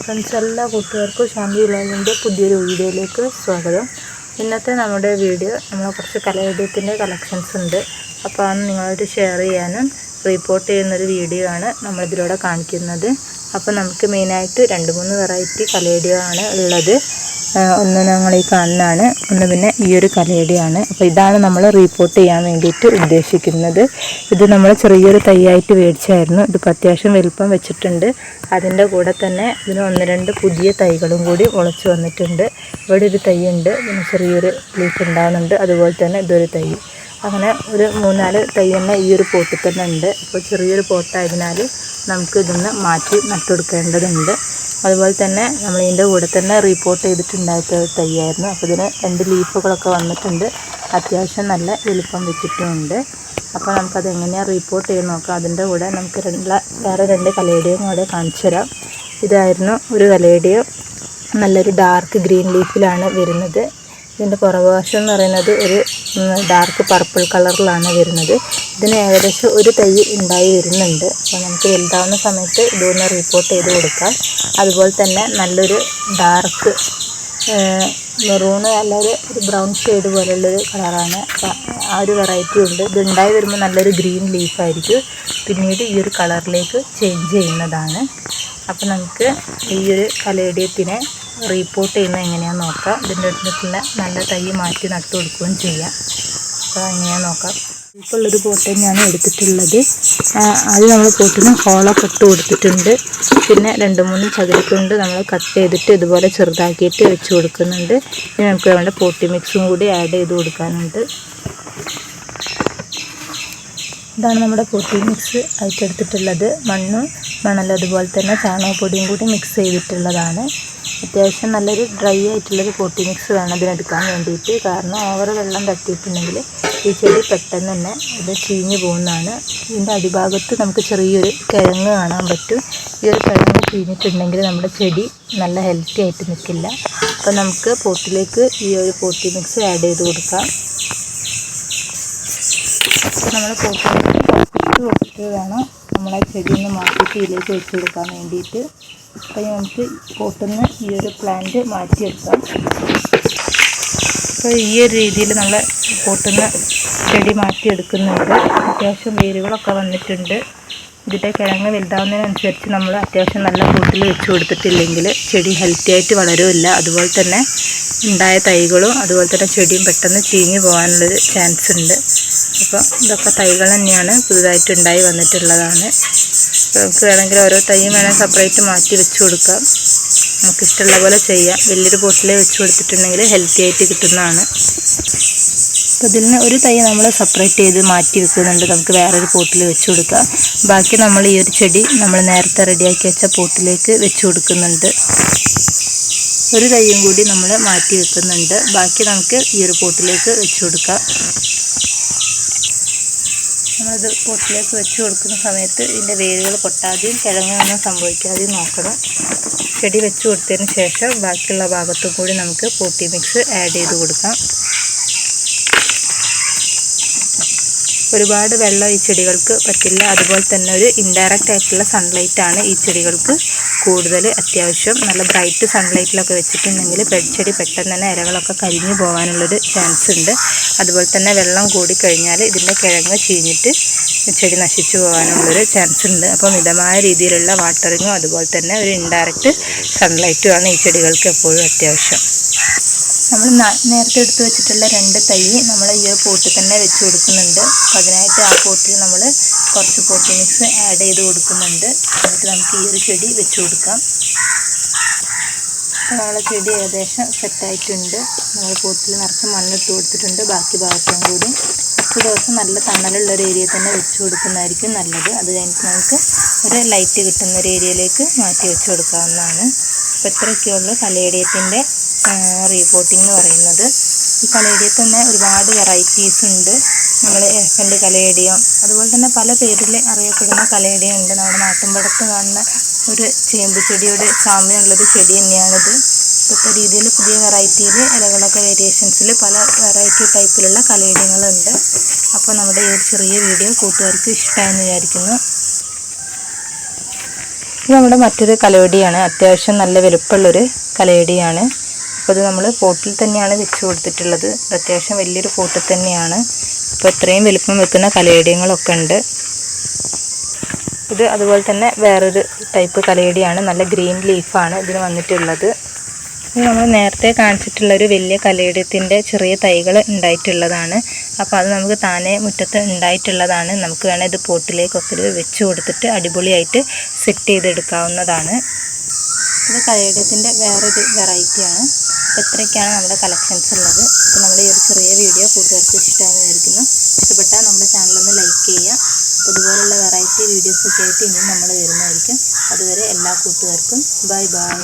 Friends, എല്ലാ കൂട്ടുകാർക്കും ശാന്തി വിളവിൻ്റെ പുതിയൊരു വീഡിയോയിലേക്ക് സ്വാഗതം. ഇന്നത്തെ നമ്മുടെ വീഡിയോ നമ്മൾ കുറച്ച് കലവെടിയത്തിൻ്റെ കളക്ഷൻസ് ഉണ്ട്. അപ്പോൾ അന്ന് നിങ്ങളായിട്ട് ഷെയർ ചെയ്യാനും റിപ്പോർട്ട് ചെയ്യുന്നൊരു വീഡിയോ ആണ് നമ്മളിതിലൂടെ കാണിക്കുന്നത്. അപ്പോൾ നമുക്ക് മെയിനായിട്ട് 2-3 വെറൈറ്റി കലവെടിയോ ആണ് ഉള്ളത്. ഒന്ന് ഞങ്ങൾ ഈ കാണുന്നതാണ്, ഒന്ന് പിന്നെ ഈ ഒരു കലവെടിയാണ്. അപ്പോൾ ഇതാണ് നമ്മൾ റിപ്പോർട്ട് ചെയ്യാൻ വേണ്ടിയിട്ട് ഉദ്ദേശിക്കുന്നത്. ഇത് നമ്മൾ ചെറിയൊരു തൈയായിട്ട് മേടിച്ചായിരുന്നു. ഇതിപ്പോൾ അത്യാവശ്യം വലുപ്പം വെച്ചിട്ടുണ്ട്. അതിൻ്റെ കൂടെ തന്നെ ഇതിന് 1-2 പുതിയ തൈകളും കൂടി മുളച്ച് വന്നിട്ടുണ്ട്. ഇവിടെ ഒരു തൈ ഉണ്ട്, പിന്നെ ചെറിയൊരു ലീഫ് ഉണ്ടാകുന്നുണ്ട്. അതുപോലെ തന്നെ ഇതൊരു തൈ, അങ്ങനെ ഒരു 3-4 തൈ തന്നെ ഈ ഒരു പോട്ടിൽ തന്നെ ഉണ്ട്. അപ്പോൾ ചെറിയൊരു പോട്ടായതിനാൽ നമുക്ക് ഇതൊന്ന് മാറ്റി നട്ടുകൊടുക്കേണ്ടതുണ്ട്. അതുപോലെ തന്നെ നമ്മൾ ഇതിൻ്റെ കൂടെ തന്നെ റിപ്പോർട്ട് ചെയ്തിട്ടുണ്ടായ തൈയായിരുന്നു. അപ്പോൾ ഇതിന് 2 ലീഫുകളൊക്കെ വന്നിട്ടുണ്ട്. അത്യാവശ്യം നല്ല വലുപ്പം വെച്ചിട്ടുമുണ്ട്. അപ്പോൾ നമുക്കത് എങ്ങനെയാണ് റിപ്പോർട്ട് ചെയ്ത് നോക്കാം. അതിൻ്റെ കൂടെ നമുക്ക് വേറെ 2 കലവെടിയും കൂടെ കാണിച്ചു തരാം. ഇതായിരുന്നു ഒരു കലവെടിയോ, നല്ലൊരു ഡാർക്ക് ഗ്രീൻ ലീഫിലാണ് വരുന്നത്. ഇതിൻ്റെ പുറകുവശം എന്ന് പറയുന്നത് ഒരു ഡാർക്ക് പർപ്പിൾ കളറിലാണ് വരുന്നത്. ഇതിന് ഏകദേശം ഒരു തൈ ഉണ്ടായി വരുന്നുണ്ട്. അപ്പോൾ നമുക്ക് വലുതാവുന്ന സമയത്ത് ഇതൊന്ന് റിപ്പോർട്ട് ചെയ്ത് കൊടുക്കാം. അതുപോലെ തന്നെ നല്ലൊരു ഡാർക്ക് മെറൂണ്, നല്ലൊരു ബ്രൗൺ ഷെയ്ഡ് പോലുള്ളൊരു കളറാണ്. അപ്പോൾ ആ ഒരു വെറൈറ്റി ഉണ്ട്. ഇതുണ്ടായി വരുമ്പോൾ നല്ലൊരു ഗ്രീൻ ലീഫായിരിക്കും, പിന്നീട് ഈ ഒരു കളറിലേക്ക് ചേഞ്ച് ചെയ്യുന്നതാണ്. അപ്പോൾ നമുക്ക് ഈ ഒരു കലവെടിയത്തിനെ റിപ്പോർട്ട് ചെയ്യുന്നത് എങ്ങനെയാണെന്ന് നോക്കാം. ഇതിൻ്റെ അടുത്തുള്ള നല്ല തൈ മാറ്റി നട്ടു കൊടുക്കുകയും ചെയ്യാം. അപ്പോൾ എങ്ങനെയാണെന്ന് നോക്കാം. ഇപ്പോഴുള്ളൊരു പോട്ട് തന്നെയാണ് എടുത്തിട്ടുള്ളത്. അത് നമ്മൾ പോട്ടിന് ഹോളൊക്കെ ഇട്ട് കൊടുത്തിട്ടുണ്ട്. പിന്നെ 2-3 ചകിരിക്കൊണ്ട് നമ്മൾ കട്ട് ചെയ്തിട്ട് ഇതുപോലെ ചെറുതാക്കിയിട്ട് വെച്ച് കൊടുക്കുന്നുണ്ട്. ഇനി നമുക്ക് വേണ്ട പോട്ടി മിക്സും കൂടി ആഡ് ചെയ്ത് കൊടുക്കാനുണ്ട്. ഇതാണ് നമ്മുടെ പോട്ടി മിക്സ് ആയിട്ട് എടുത്തിട്ടുള്ളത്. മണ്ണും മണലും അതുപോലെ തന്നെ ചാണകപ്പൊടിയും കൂടി മിക്സ് ചെയ്തിട്ടുള്ളതാണ്. അത്യാവശ്യം നല്ലൊരു ഡ്രൈ ആയിട്ടുള്ളൊരു പോട്ടി മിക്സ് വേണം ഇതിനെടുക്കാൻ വേണ്ടിയിട്ട്. കാരണം ഓവർ വെള്ളം തട്ടിയിട്ടുണ്ടെങ്കിൽ ഈ ചെടി പെട്ടെന്ന് തന്നെ ഇത് ചീഞ്ഞ് പോകുന്നതാണ്. ഇതിൻ്റെ അടിഭാഗത്ത് നമുക്ക് ചെറിയൊരു കിഴങ്ങ് കാണാൻ പറ്റും. ഈ ഒരു കിഴങ്ങ് ചീഞ്ഞിട്ടുണ്ടെങ്കിൽ നമ്മുടെ ചെടി നല്ല ഹെൽത്തി ആയിട്ട് നിൽക്കില്ല. അപ്പോൾ നമുക്ക് പോട്ടിലേക്ക് ഈ ഒരു പോട്ടി മിക്സ് ആഡ് ചെയ്ത് കൊടുക്കാം. അപ്പോൾ നമ്മൾ പോട്ടിലേക്ക് കുറച്ച് കൊടുത്തിട്ട് വേണം നമ്മളെ ചെടിയൊന്ന് മാറ്റിയിട്ട് ഇതിലേക്ക് വെച്ച് കൊടുക്കാൻ വേണ്ടിയിട്ട്. അപ്പോൾ നമുക്ക് പോട്ടിൽ നിന്ന് ഈ ഒരു പ്ലാന്റ് മാറ്റിയെടുക്കാം. അപ്പോൾ ഈ ഒരു രീതിയിൽ നമ്മൾ പോട്ടിൽ നിന്ന് ചെടി മാറ്റിയെടുക്കുന്നുണ്ട്. അത്യാവശ്യം വേരുകളൊക്കെ വന്നിട്ടുണ്ട്. ഇതിൻ്റെ കിഴങ്ങ് വലുതാവുന്നതിനനുസരിച്ച് നമ്മൾ അത്യാവശ്യം നല്ല പോട്ടിൽ വെച്ച് കൊടുത്തിട്ടില്ലെങ്കിൽ ചെടി ഹെൽത്തി ആയിട്ട് വളരുമില്ല. അതുപോലെ തന്നെ ഉണ്ടായ തൈകളും അതുപോലെ തന്നെ ചെടിയും പെട്ടെന്ന് ചീഞ്ഞ് പോകാനുള്ളൊരു ചാൻസ് ഉണ്ട്. അപ്പോൾ ഇതൊക്കെ തൈകൾ തന്നെയാണ്, പുതുതായിട്ട് ഉണ്ടായി വന്നിട്ടുള്ളതാണ്. നമുക്ക് വേണമെങ്കിൽ ഓരോ തൈയും വേണമെങ്കിൽ സെപ്പറേറ്റ് മാറ്റി വെച്ച് കൊടുക്കാം. നമുക്കിഷ്ടമുള്ള പോലെ ചെയ്യാം. വലിയൊരു പോട്ടിൽ വെച്ച് കൊടുത്തിട്ടുണ്ടെങ്കിൽ ഹെൽത്തി ആയിട്ട് കിട്ടുന്നതാണ്. അപ്പോൾ ഇതിൽ നിന്ന് ഒരു തൈ നമ്മൾ സെപ്പറേറ്റ് ചെയ്ത് മാറ്റി വെക്കുന്നുണ്ട്. നമുക്ക് വേറൊരു പോട്ടിൽ വെച്ച് കൊടുക്കാം. ബാക്കി നമ്മൾ ഈ ഒരു ചെടി നമ്മൾ നേരത്തെ റെഡിയാക്കി വെച്ച പോട്ടിലേക്ക് വെച്ച് കൊടുക്കുന്നുണ്ട്. ഒരു തൈയും കൂടി നമ്മൾ മാറ്റി വെക്കുന്നുണ്ട്. ബാക്കി നമുക്ക് ഈ ഒരു പോട്ടിലേക്ക് വെച്ച് കൊടുക്കാം. നമ്മളിത് പോട്ടിലേക്ക് വെച്ച് കൊടുക്കുന്ന സമയത്ത് ഇതിൻ്റെ വേരുകൾ പൊട്ടാതെയും കിഴങ്ങൊന്നും സംഭവിക്കാതെയും നോക്കണം. ചെടി വെച്ച് കൊടുത്തതിന് ശേഷം ബാക്കിയുള്ള ഭാഗത്തും കൂടി നമുക്ക് പോട്ടി മിക്സ് ആഡ് ചെയ്ത് കൊടുക്കാം. ഒരുപാട് വെള്ളം ഈ ചെടികൾക്ക് പറ്റില്ല. അതുപോലെ തന്നെ ഒരു ഇൻഡയറക്റ്റ് ആയിട്ടുള്ള സൺലൈറ്റാണ് ഈ ചെടികൾക്ക് കൂടുതൽ അത്യാവശ്യം. നല്ല ബ്രൈറ്റ് സൺലൈറ്റിലൊക്കെ വെച്ചിട്ടുണ്ടെങ്കിൽ ചെടി പെട്ടെന്ന് തന്നെ ഇലകളൊക്കെ കരിഞ്ഞു പോകാനുള്ളൊരു ചാൻസ് ഉണ്ട്. അതുപോലെ തന്നെ വെള്ളം കൂടിക്കഴിഞ്ഞാൽ ഇതിൻ്റെ കിഴങ്ങ് ചീഞ്ഞിട്ട് ചെടി നശിച്ചു പോകാനുള്ളൊരു ചാൻസ് ഉണ്ട്. അപ്പോൾ മിതമായ രീതിയിലുള്ള വാട്ടറിങ്ങും അതുപോലെ തന്നെ ഒരു ഇൻഡയറക്റ്റ് സൺലൈറ്റുമാണ് ഈ ചെടികൾക്ക് എപ്പോഴും അത്യാവശ്യം. നമ്മൾ നേരത്തെ എടുത്ത് വെച്ചിട്ടുള്ള 2 തൈ നമ്മൾ ഈ ഒരു പോട്ടിൽ തന്നെ വെച്ച് കൊടുക്കുന്നുണ്ട്. അപ്പോൾ അതിനായിട്ട് ആ പോട്ടിൽ നമ്മൾ കുറച്ച് പോട്ടി മിക്സ് ആഡ് ചെയ്ത് കൊടുക്കുന്നുണ്ട്. എന്നിട്ട് നമുക്ക് ഈ ഒരു ചെടി വെച്ച് കൊടുക്കാം. അപ്പോൾ നമ്മളെ ചെടി ഏകദേശം സെറ്റായിട്ടുണ്ട്. നമ്മൾ പോട്ടിൽ നിറച്ച് മണ്ണിട്ട് കൊടുത്തിട്ടുണ്ട്. ബാക്കി ഭാഗത്തും കൂടി കുറച്ച് ദിവസം നല്ല തണലുള്ളൊരു ഏരിയയിൽ തന്നെ വെച്ച് കൊടുക്കുന്നതായിരിക്കും നല്ലത്. അത് കഴിഞ്ഞിട്ട് നമുക്ക് ഒരു ലൈറ്റ് കിട്ടുന്ന ഒരു ഏരിയയിലേക്ക് മാറ്റി വെച്ച് കൊടുക്കാവുന്നതാണ്. അപ്പോൾ ഇത്രയൊക്കെയുള്ള കലവെടിയത്തിൻ്റെ റിപ്പോർട്ടിംഗ് എന്ന് പറയുന്നത്. ഈ കലവെടിയത്തിൽ തന്നെ ഒരുപാട് വെറൈറ്റീസ് ഉണ്ട്. നമ്മൾ എലഫൻ്റ് കലവെടിയം, അതുപോലെ തന്നെ പല പേരിൽ അറിയപ്പെടുന്ന കലവെടിയം ഉണ്ട്. നമ്മുടെ നാട്ടിൻപുറത്ത് കാണുന്ന ഒരു ചേമ്പ് ചെടിയുടെ സാമ്യമുള്ളൊരു ചെടി തന്നെയാണിത്. ഇപ്പോഴത്തെ രീതിയിൽ പുതിയ വെറൈറ്റിയിൽ ഇലകളൊക്കെ വേരിയേഷൻസിൽ പല വെറൈറ്റി ടൈപ്പിലുള്ള കലവെടിയങ്ങളുണ്ട്. അപ്പോൾ നമ്മുടെ ഈ ഒരു ചെറിയ വീഡിയോ കൂട്ടുകാർക്ക് ഇഷ്ടമായെന്ന് വിചാരിക്കുന്നു. ഇത് നമ്മുടെ മറ്റൊരു കലവെടിയാണ്. അത്യാവശ്യം നല്ല വലുപ്പമുള്ളൊരു കലവെടിയാണ്. അപ്പോൾ ഇത് നമ്മൾ പോട്ടിൽ തന്നെയാണ് വെച്ച് കൊടുത്തിട്ടുള്ളത്. അത്യാവശ്യം വലിയൊരു പോട്ടിൽ തന്നെയാണ്. അപ്പോൾ ഇത്രയും വലുപ്പം വെക്കുന്ന കലവെടികളൊക്കെ ഉണ്ട്. ഇത് അതുപോലെ തന്നെ വേറൊരു ടൈപ്പ് കലവെടിയാണ്. നല്ല ഗ്രീൻ ലീഫാണ് ഇതിന് വന്നിട്ടുള്ളത്. ഇത് നമ്മൾ നേരത്തെ കാണിച്ചിട്ടുള്ളൊരു വലിയ കലവെടിയത്തിൻ്റെ ചെറിയ തൈകൾ ഉണ്ടായിട്ടുള്ളതാണ്. അപ്പോൾ അത് നമുക്ക് താനെ മുറ്റത്ത് ഉണ്ടായിട്ടുള്ളതാണ്. നമുക്ക് വേണേൽ ഇത് പോട്ടിലേക്കൊക്കെ വെച്ച് കൊടുത്തിട്ട് അടിപൊളിയായിട്ട് സെറ്റ് ചെയ്തെടുക്കാവുന്നതാണ്. ഇത് കലവെടിയത്തിൻ്റെ വേറൊരു വെറൈറ്റിയാണ്. അപ്പോൾ ഇത്രയൊക്കെയാണ് നമ്മുടെ കളക്ഷൻസ് ഉള്ളത്. അപ്പോൾ നമ്മുടെ ഈ ഒരു ചെറിയ വീഡിയോ കൂട്ടുകാർക്ക് ഇഷ്ടമാണെന്ന് വിചാരിക്കുന്നു. ഇഷ്ടപ്പെട്ടാൽ നമ്മുടെ ചാനലൊന്ന് ലൈക്ക് ചെയ്യുക. അപ്പോൾ ഇതുപോലുള്ള വെറൈറ്റി വീഡിയോസൊക്കെ ആയിട്ട് ഇനിയും നമ്മൾ വരുന്നതായിരിക്കും. അതുവരെ എല്ലാ കൂട്ടുകാർക്കും ബൈ ബൈ.